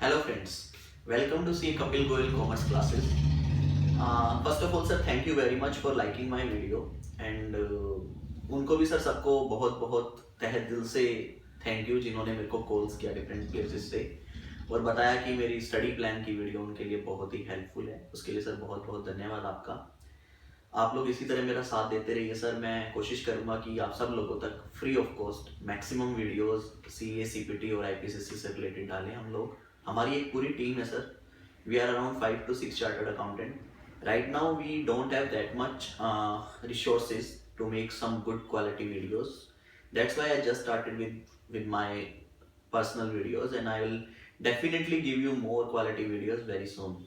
Hello friends, welcome to see Kapil Goyal Commerce classes. First of all sir, thank you very much for liking my video and उनको भी sir सबको बहुत बहुत तहे दिल से थैंक यू जिन्होंने मेरे को कॉल्स किया डिफरेंट प्लेसेस से और बताया कि मेरी स्टडी प्लान की वीडियो उनके लिए बहुत ही हेल्पफुल है। उसके लिए सर बहुत बहुत धन्यवाद आपका। आप लोग इसी तरह मेरा साथ देते रहिए सर। मैं कोशिश करूंगा कि आप सब लोगों तक free of cost maximum videos CA CPT और आईपीसीसी से रिलेटेड डालें। हम लोग हमारी एक पूरी टीम है sir. We are around 5 to 6 chartered accountant. Right now we don't have that much resources to make some good quality videos. That's why I just started with my personal videos and I will definitely give you more quality videos very soon.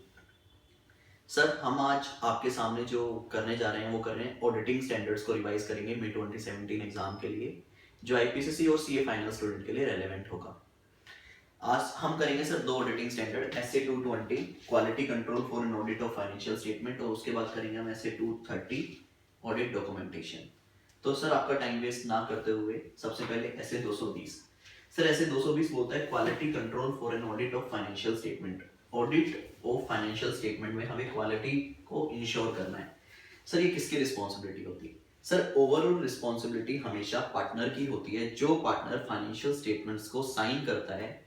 Sir हम आज आपके सामने जो करने जा रहे हैं वो कर रहे हैं ऑडिटिंग स्टैंडर्ड्स को रिवाइज करेंगे मिड 2017 एग्जाम के लिए, जो आईपीसीसी और सीए फाइनल स्टूडेंट के लिए रेलेवेंट होगा। आज हम करेंगे सर दो auditing standard, SA 220 quality control for an audit of financial statement, और उसके बाद करेंगे हम SA 230 ऑडिट डॉक्यूमेंटेशन। तो सर आपका टाइम वेस्ट ना करते हुए सबसे पहले SA 220। सर SA 220 बोलता है quality control for an audit of financial statement. Audit of financial statement में हमें क्वालिटी को इंश्योर करना है। सर ये किसकी रिस्पॉन्सिबिलिटी होती है? सर ओवरऑल रिस्पॉन्सिबिलिटी हमेशा पार्टनर की होती है। जो पार्टनर फाइनेंशियल स्टेटमेंट्स को साइन करता है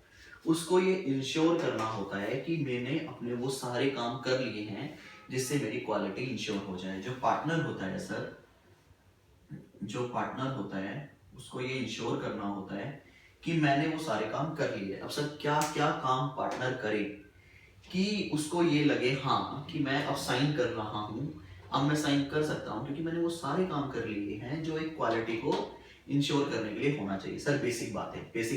उसको ये इंश्योर करना होता है कि मैंने अपने वो सारे काम कर लिए हैं जिससे मेरी क्वालिटी इंश्योर हो जाए। जो पार्टनर होता है सर, जो पार्टनर होता है उसको ये इंश्योर करना होता है कि मैंने वो सारे काम कर लिए। अब सर क्या क्या काम पार्टनर करे कि उसको ये लगे हाँ कि मैं अब साइन कर रहा हूँ, अब मैं साइन कर सकता हूँ क्योंकि मैंने वो सारे काम कर लिए हैं जो एक क्वालिटी को इंश्योर करने के लिए होना चाहिए। सर बेसिक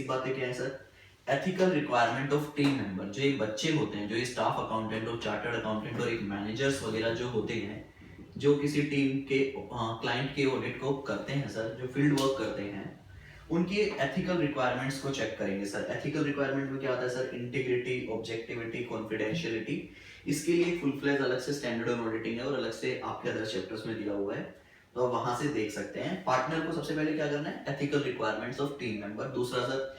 बातें क्या है sir? Ethical requirement of team member. जो ये बच्चे होते हैं, जो ये स्टाफ अकाउंटेंट और चार्टर्ड अकाउंटेंट और एक मैनेजर्स वगैरह जो होते हैं, जो किसी टीम के क्लाइंट के ऑडिट को करते हैं सर, जो फील्ड वर्क करते हैं, उनकी एथिकल रिक्वायरमेंट्स को चेक करेंगे सर। एथिकल रिक्वायरमेंट में क्या आता है सर? Integrity, objectivity, confidentiality. इसके लिए फुल फ्लेज अलग से स्टैंडर्ड ऑन ऑडिटिंग है और अलग से आपके अदर चैप्टर्स में दिया हुआ है, तो आप वहां से देख सकते हैं। पार्टनर को सबसे पहले क्या करना है? Ethical requirements of team member. दूसरा सर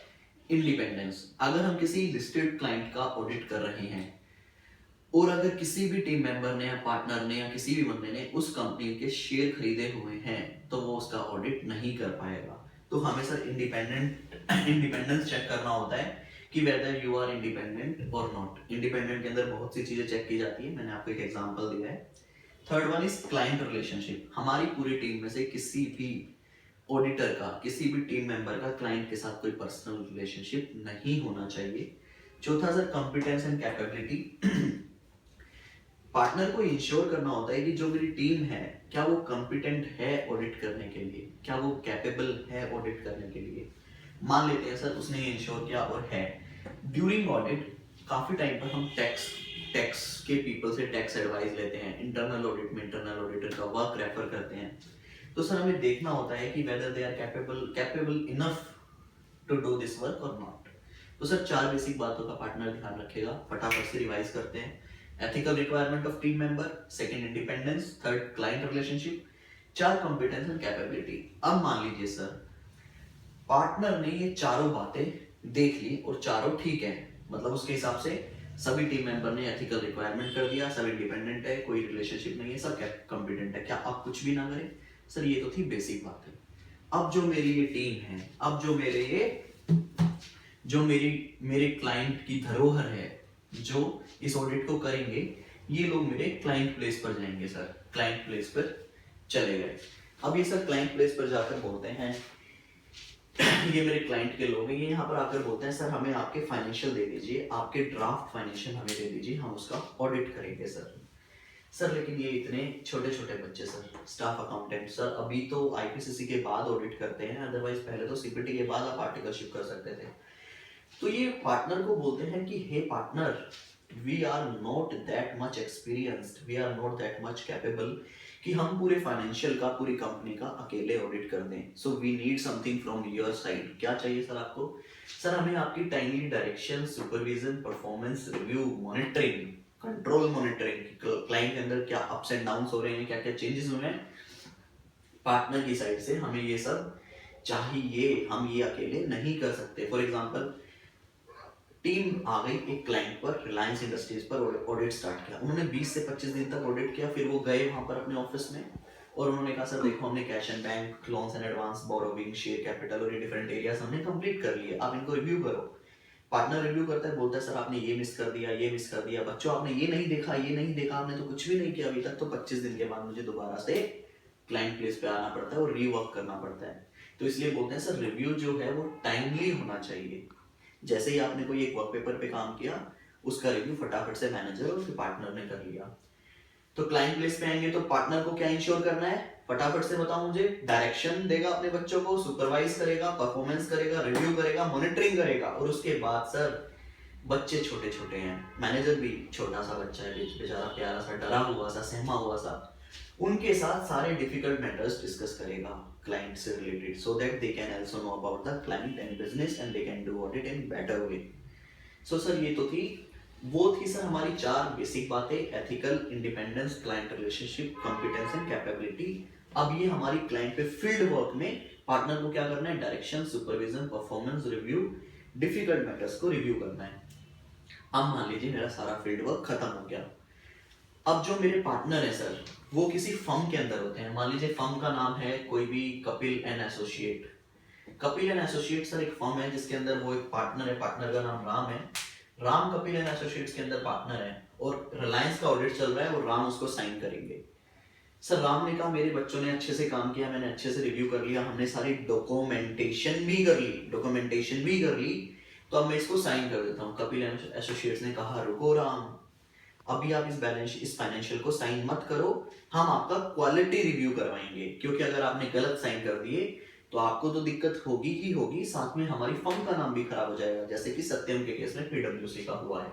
इंडिपेंडेंस। अगर हम किसी लिस्टेड क्लाइंट का ऑडिट कर रहे हैं और अगर किसी भी टीम मेंबर ने या पार्टनर ने या किसी भी बंदे ने उस कंपनी के शेयर खरीदे हुए हैं तो वो उसका ऑडिट नहीं कर पाएगा। तो हमें सर इंडिपेंडेंस चेक करना होता है कि वेदर यू आर इंडिपेंडेंट और नॉट। इंडिपेंडेंट के अंदर बहुत सी चीजें चेक की जाती है, मैंने आपको एक एग्जांपल दिया है। Third one is client relationship. हमारी पूरी टीम में से किसी भी ऑडिटर का, किसी भी टीम मेंबर का क्लाइंट के साथ कोई पर्सनल रिलेशनशिप नहीं होना चाहिए। चौथा sir competence and capability. Partner को इंश्योर करना होता है कि जो मेरी टीम है क्या वो कॉम्पिटेंट है ऑडिट करने के लिए, क्या वो कैपेबल है ऑडिट करने के लिए। मान लेते हैं सर उसने ये इंश्योर किया और है। ड्यूरिंग ऑडिट काफी टाइम पर हम टैक्स के पीपल से टैक्स एडवाइस लेते हैं। इंटरनल ऑडिट में इंटरनल ऑडिटर का वर्क रेफर करते हैं। तो सर हमें देखना होता है कि whether they are capable enough to do this work और नॉट। तो सर चार बेसिक बातों का पार्टनर ध्यान रखेगा। फटाफट से रिवाइज करते हैं। Ethical requirement of team member, second independence, third client relationship, चार कॉम्पिटेंस एंड कैपेबिलिटी। अब मान लीजिए सर पार्टनर ने ये चारों बातें देख ली और चारों ठीक है, मतलब उसके हिसाब से सभी टीम मेंबर ने एथिकल रिक्वायरमेंट कर दिया, सब इंडिपेंडेंट है, कोई रिलेशनशिप नहीं है, सब कॉम्पिटेंट है, क्या आप कुछ भी ना करें? सर ये तो थी बेसिक बात है। अब जो मेरी ये टीम है, अब जो मेरे क्लाइंट की धरोहर है जो इस ऑडिट को करेंगे, ये लोग मेरे क्लाइंट प्लेस पर जाएंगे सर। क्लाइंट प्लेस पर चले गए। अब ये सर क्लाइंट प्लेस पर जाकर बोलते हैं ये मेरे क्लाइंट के लोग हैं, ये यहाँ पर आकर बोलते हैं सर हमें आपके फाइनेंशियल दे दीजिए, आपके ड्राफ्ट फाइनेंशियल हमें दे दीजिए, हम उसका ऑडिट करेंगे सर लेकिन ये इतने छोटे छोटे बच्चे सर, स्टाफ अकाउंटेंट सर, अभी तो आईपीसीसी के बाद ऑडिट करते हैं, अदरवाइज पहले तो सीपीटी के बाद आप आर्टिकलशिप कर सकते थे। तो ये पार्टनर को बोलते हैं कि hey partner, we are not that much experienced, we are not that much capable कि हम पूरे फाइनेंशियल का, पूरी कंपनी का अकेले ऑडिट कर दें। So we need something from your side. क्या चाहिए सर आपको? सर हमें आपकी timely direction, supervision, performance review, monitoring, control monitoring, client के अंदर क्या अप्स एंड डाउन्स हो रहे हैं, क्या क्या चेंजेस हुए हैं, पार्टनर की साइड से हमें ये सब चाहिए। हम ये अकेले नहीं कर सकते। फॉर एग्जांपल टीम आ गई एक क्लाइंट पर, रिलायंस इंडस्ट्रीज पर ऑडिट स्टार्ट किया। उन्होंने 20 से 25 दिन तक ऑडिट किया। फिर वो गए वहां पर अपने ऑफिस में और उन्होंने कहा सर देखो हमने cash and bank, loans and advance, borrowing, share capital और ये डिफरेंट एरियाज हमने कंप्लीट कर लिए, आप इनको रिव्यू करो। पार्टनर रिव्यू करता है, बोलता है सर आपने ये मिस कर दिया, ये मिस कर दिया, बच्चों आपने ये नहीं देखा, ये नहीं देखा, आपने तो कुछ भी नहीं किया अभी तक। तो 25 दिन के बाद मुझे दोबारा से क्लाइंट प्लेस पे आना पड़ता है और रीवर्क करना पड़ता है। तो इसलिए बोलते हैं सर रिव्यू जो है वो टाइमली होना चाहिए। जैसे ही आपने कोई एक वर्क पेपर पे काम किया, उसका रिव्यू फटाफट से मैनेजर और फिर पार्टनर ने कर लिया। तो क्लाइंट प्लेस पे आएंगे तो पार्टनर को क्या इंश्योर करना है, फटाफट से बताओ मुझे। डायरेक्शन देगा अपने बच्चों को, सुपरवाइज करेगा, परफॉर्मेंस करेगा, रिव्यू करेगा, मॉनिटरिंग करेगा। और उसके बाद सर बच्चे छोटे छोटे हैं, मैनेजर भी छोटा सा बच्चा है, बेचारा प्यारा सा, डरा हुआ सा, सहमा हुआ सा, उनके साथ सारे डिफिकल्ट मैटर्स डिस्कस करेगा क्लाइंट से related, so that they can also know about the client and business and they can do audit in better way. So sir ये तो थी, वो थी सर हमारी 4 बेसिक बातें, ethical, independence, client relationship, competence and capability. अब ये हमारी क्लाइंट पे फील्ड वर्क में पार्टनर को क्या करना है, direction, supervision, performance review, difficult matters को रिव्यू करना है। अब मान लीजिए मेरा सारा फील्ड वर्क खत्म हो गया। अब जो मेरे पार्टनर है सर, वो किसी फर्म के अंदर होते हैं। मान लीजिए फर्म का नाम है कोई भी Kapil and associate. Kapil and associate sir एक फर्म है जिसके अंदर वो एक पार्टनर है, पार्टनर का नाम राम है। राम कपिल एंड एसोसिएट्स के अंदर पार्टनर है और रिलायंस का ऑडिट चल रहा है और राम उसको साइन करेंगे। सर राम ने कहा मेरे बच्चों ने अच्छे से काम किया, मैंने अच्छे से रिव्यू कर लिया, हमने सारी डॉक्यूमेंटेशन भी कर ली, तो अब मैं इसको साइन कर देता हूँ। कपिल एंड एसोसिएट्स ने कहा रुको राम, अभी आप इस फाइनेंशियल को साइन मत करो, हम आपका क्वालिटी रिव्यू करवाएंगे, क्योंकि अगर आपने गलत साइन कर दिए तो आपको तो दिक्कत होगी ही होगी, साथ में हमारी फर्म का नाम भी खराब हो जाएगा, जैसे कि सत्यम के केस में पीडब्ल्यूसी का हुआ है।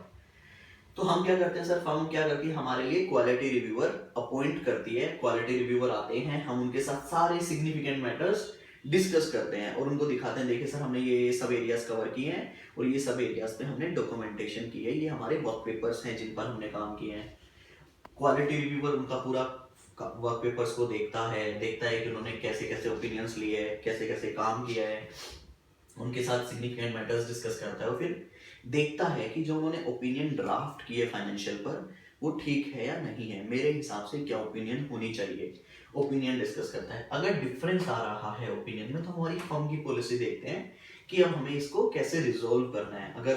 तो हम क्या करते हैं सर, फर्म क्या करती है, हमारे लिए क्वालिटी रिव्यूअर अपॉइंट करती है। क्वालिटी रिव्यूअर आते हैं, हम उनके साथ सारे सिग्निफिकेंट मैटर्स डिस्कस करते हैं और उनको दिखाते हैं, देखिए सर हमने ये सब एरियाज कवर किए हैं और ये सब एरियाज पे हमने डॉक्यूमेंटेशन की है, ये हमारे वर्क पेपर्स हैं जिन पर हमने काम किए हैं। क्वालिटी रिव्यूअर उनका पूरा वर्क पेपर्स को देखता है कि उन्होंने कैसे कैसे ओपिनियंस लिए है, कैसे कैसे काम किया है, उनके साथ सिग्निफिकेंट मैटर्स डिस्कस करता है और फिर देखता है कि जो उन्होंने ओपिनियन ड्राफ्ट किए फाइनेंशियल पर वो ठीक है या नहीं है, मेरे हिसाब से क्या ओपिनियन होनी चाहिए, ओपिनियन डिस्कस करता है। अगर डिफरेंस आ रहा है ओपिनियन में तो हमारी फर्म की पॉलिसी देखते हैं कि अब हमें इसको कैसे रिजोल्व करना है। अगर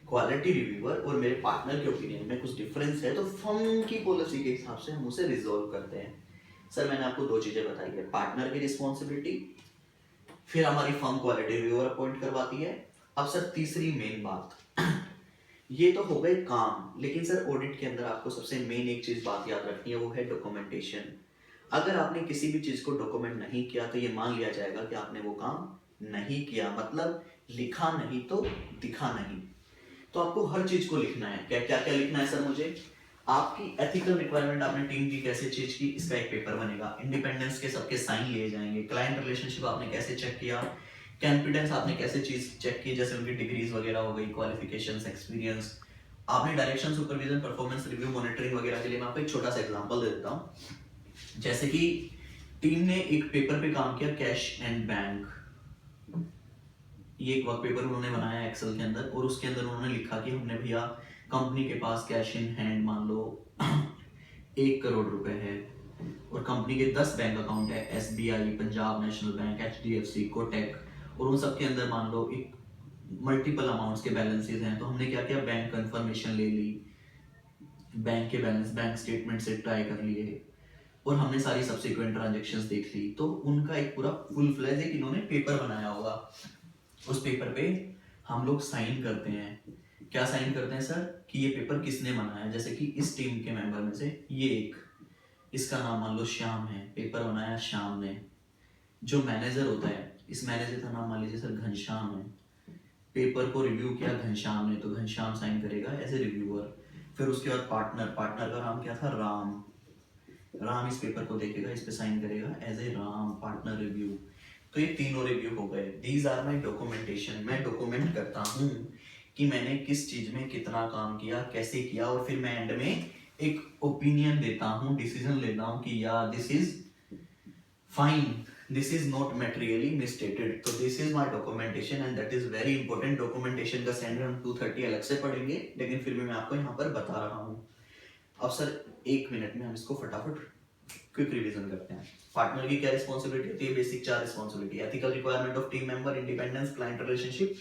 क्वालिटी रिव्यूअर और मेरे पार्टनर के ओपिनियन में कुछ डिफरेंस है तो फर्म की पॉलिसी के हिसाब से हम उसे रिजोल्व करते हैं। सर मैंने आपको 2 चीजें बताई है, पार्टनर की रिस्पॉन्सिबिलिटी, फिर हमारी फर्म क्वालिटी रिव्यूअर अपॉइंट करवाती है। अब सर तीसरी मेन बात, ये तो हो गए काम, लेकिन सर ऑडिट के अंदर आपको सबसे मेन एक चीज बात याद रखनी है, वो है डॉक्यूमेंटेशन। अगर आपने किसी भी चीज को डॉक्यूमेंट नहीं किया तो ये मान लिया जाएगा कि आपने वो काम नहीं किया, मतलब लिखा नहीं तो दिखा नहीं। तो आपको हर चीज को लिखना है। क्या क्या क्या लिखना है सर मुझे, आपकी एथिकल रिक्वायरमेंट आपने टीम की कैसे चीज की, इसका एक पेपर बनेगा। इंडिपेंडेंस के सबके साइन लिए जाएंगे। क्लाइंट रिलेशनशिप आपने कैसे चेक किया, कॉन्फिडेंस आपने कैसे चीज चेक की, जैसे उनकी डिग्रीज वगैरह हो गई, क्वालिफिकेशंस, एक्सपीरियंस, आपने direction, supervision, performance review, monitoring वगैरह के लिए मैं आपको एक छोटा सा एग्जांपल दे देता हूँ। जैसे कि टीम ने एक पेपर पे काम किया, कैश एंड बैंक, ये एक वर्क पेपर उन्होंने बनाया एक्सेल के अंदर और उसके अंदर उन्होंने लिखा कि हमने भैया कंपनी के पास कैश इन हैंड मान लो 1 करोड़ रुपए है और कंपनी के 10 बैंक अकाउंट है, SBI, Punjab national bank, HDFC, Kotak, और उन सब के अंदर मान लो एक मल्टीपल अमाउंट्स के बैलेंसेस हैं। तो हमने क्या किया, बैंक कंफर्मेशन ले ली, बैंक के बैलेंस बैंक स्टेटमेंट से ट्राई कर लिए और हमने सारी सब्सिक्वेंट ट्रांजैक्शंस देख ली। तो उनका एक पूरा फुल फ्लैज एक इन्होंने पेपर बनाया होगा, उस पेपर पे हम लोग साइन करते हैं। क्या साइन करते हैं सर, कि ये पेपर किसने बनाया, जैसे कि इस टीम के मेंबर में से ये एक, इसका नाम मान लो श्याम है, पेपर बनाया श्याम ने। जो मैनेजर होता है, इस मैनेजर का नाम मान लीजिए सर घनश्याम है, पेपर को रिव्यू किया घनश्याम ने, तो घनश्याम साइन करेगा एज ए रिव्यूअर। फिर उसके बाद पार्टनर का नाम क्या था, राम इस पेपर को देखेगा, इस पे साइन करेगा as a Ram, partner review. तो ये तीनों रिव्यू हो गए। दीज आर माई डॉक्यूमेंटेशन, मैं डॉक्यूमेंट करता हूँ कि मैंने किस चीज में कितना काम किया, कैसे किया, और फिर मैं एंड में एक ओपिनियन देता हूँ, डिसीजन लेता हूँ कि या this is fine, this is not materially misstated, तो this is my documentation and that is very important. Documentation का स्टैंडर्ड हम 230 अलग से पढ़ेंगे, लेकिन फिर भी मैं आपको यहाँ पर बता रहा हूँ। अब सर 1 मिनट में हम इसको फटाफट क्विक रिवीजन करते हैं। पार्टनर की क्या रिस्पॉन्सिबिलिटी होती है? Basic 4 responsibility: ethical requirement of team member, independence, client relationship,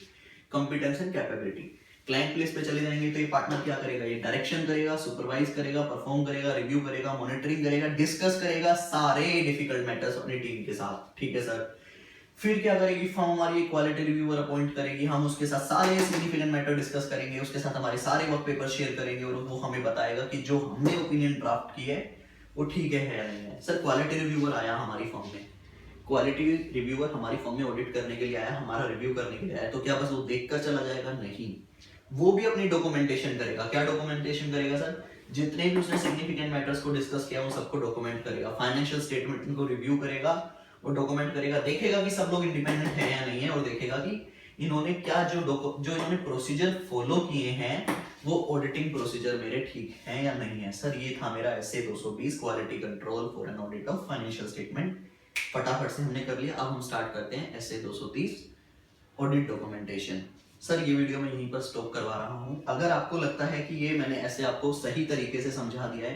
competence and capability. Client place पे चले जाएंगे तो ये पार्टनर क्या करेगा? ये डायरेक्शन करेगा, सुपरवाइज करेगा, परफॉर्म करेगा, रिव्यू करेगा, मॉनिटरिंग करेगा, डिस्कस करेगा सारे डिफिकल्ट मैटर्स अपनी टीम के साथ, ठीक है सर। फिर क्या करेगी फर्म हमारी? क्वालिटी रिव्यूअर अपॉइंट करेगी, हम उसके साथ सारे सिग्निफिकेंट मैटर डिस्कस करेंगे, उसके साथ हमारे सारे वर्क पेपर शेयर करेंगे और वो हमें बताएगा कि जो हमने ओपिनियन ड्राफ्ट की है वो ठीक है या नहीं है। सर क्वालिटी रिव्यूअर आया हमारी फर्म में, क्वालिटी रिव्यूअर हमारी फर्म में ऑडिट करने के लिए आया, हमारा रिव्यू करने के लिए आया, तो क्या बस वो देख कर चला जाएगा? नहीं, वो भी अपनी डॉक्यूमेंटेशन करेगा। क्या डॉक्यूमेंटेशन करेगा सर? जितने भी उसने सिग्निफिकेंट मैटर्स को डिस्कस किया उन सबको डॉक्यूमेंट करेगा, फाइनेंशियल स्टेटमेंट को रिव्यू करेगा और डॉक्यूमेंट करेगा, देखेगा कि सब लोग इंडिपेंडेंट हैं या नहीं है, और देखेगा कि इन्होंने क्या जो इन्होंने प्रोसीजर फॉलो किए हैं वो ऑडिटिंग प्रोसीजर मेरे ठीक हैं या नहीं है। सर ये था मेरा SA 220 quality control for an audit of financial statement. फटाफट से हमने कर लिया। अब हम स्टार्ट करते हैं SA 230 ऑडिट डॉक्यूमेंटेशन। सर ये वीडियो मैं यहीं पर स्टॉप करवा रहा हूँ। अगर आपको लगता है कि ये मैंने ऐसे आपको सही तरीके से समझा दिया है,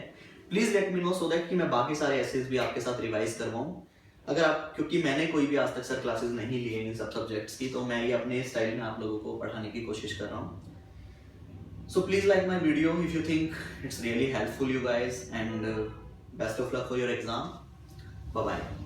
please let me know so that कि मैं बाकी सारे एसेज भी आपके साथ रिवाइज करवाऊँ। अगर आप, क्योंकि मैंने कोई भी आज तक सर क्लासेस नहीं लिए इन सब सब्जेक्ट्स की, तो मैं ये अपने स्टाइल में आप लोगों को पढ़ाने की कोशिश कर रहा हूँ। So please like my video if you think it's really helpful you guys, and best of luck for your exam. Bye bye.